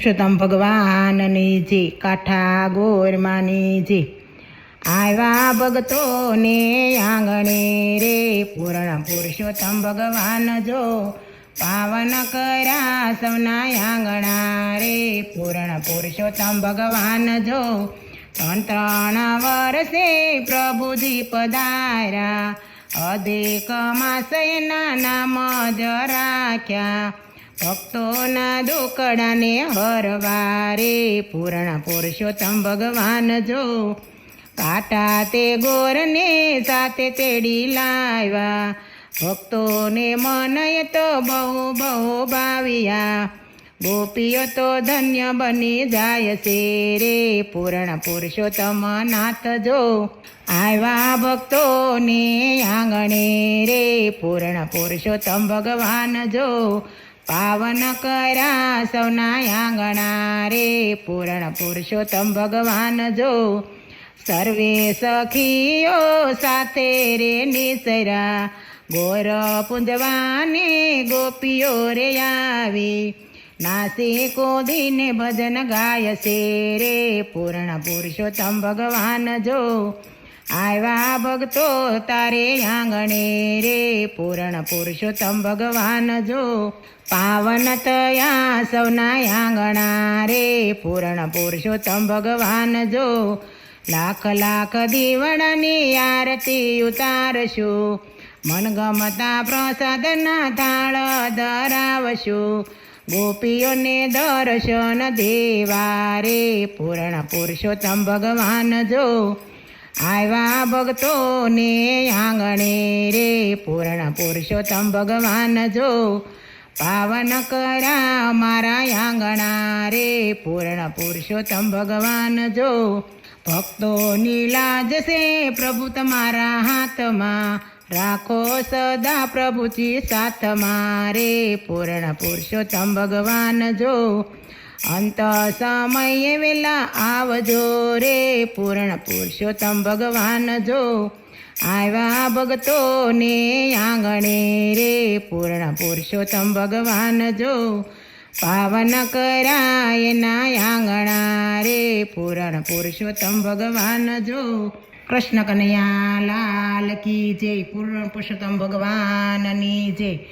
પુરુષોત્તમ ભગવાનની જે કાઠા ગોરમાની જે આવ્યા ભક્તોને આંગણે રે પૂર્ણ પુરુષોત્તમ ભગવાન જો પાવન કર્યા સૌના આંગણા રે પૂર્ણ પુરુષોત્તમ ભગવાન જો ત્રણ વર્ષે પ્રભુજી પધાર્યા અધિક માસના નામ જ રાખ્યા ભક્તોના દુકડાને હરવારે પૂર્ણ પુરુષોત્તમ ભગવાન જો કાટા તે ગોરને સાથે તેડી લાવ્યા ભક્તોને મનય તો બહુ બહુ ભાવ્યા ગોપીઓ તો ધન્ય બની જાય છે રે પૂર્ણ પુરુષોત્તમ નાથ જો આવ્યા ભક્તોને આંગણે રે પૂર્ણ પુરુષોત્તમ ભગવાન જો પાવન કર્યા સૌના આંગણા રે પૂર્ણ પુરુષોત્તમ ભગવાન જો સર્વે સખીઓ સાથે રે નિસર્યા ગોર પૂંજવાને ગોપીઓ રે આવી નાસી કૂદીને ભજન ગાય છે રે પૂર્ણ પુરુષોત્તમ ભગવાન જો આવ્યા ભક્તો તારે આંગણે રે પૂર્ણ પુરુષોત્તમ ભગવાન જો પાવન તયા સૌના આંગણા રે પૂર્ણ પુરુષોત્તમ ભગવાન જો લાખ લાખ દીવડાની આરતી ઉતારશું મનગમતા પ્રસાદના થાળ ધરાવશું ગોપીઓને દર્શન દેવા રે પૂર્ણ પુરુષોત્તમ ભગવાન જો આવ્યા ભક્તોને આંગણે રે પૂર્ણ પુરુષોત્તમ ભગવાન જો પાવન કર્યા મારા આંગણા રે પૂર્ણ પુરુષોત્તમ ભગવાન જો ભક્તોની લાજ છે પ્રભુ તમારા હાથમાં રાખો સદા પ્રભુજી સાથમાં રે પૂર્ણ પુરુષોત્તમ ભગવાન જો અંત સમયે વેલા આવજો રે પૂર્ણ પુરુષોત્તમ ભગવાન જો આવ્યા ભક્તોને આંગણે રે પૂર્ણ પુરુષોત્તમ ભગવાન જો પાવન કર્યા એના આંગણા રે પૂર્ણ પુરુષોત્તમ ભગવાન જો કૃષ્ણ કનૈયા લાલ કી જય પૂર્ણ પુરુષોત્તમ ભગવાનની જય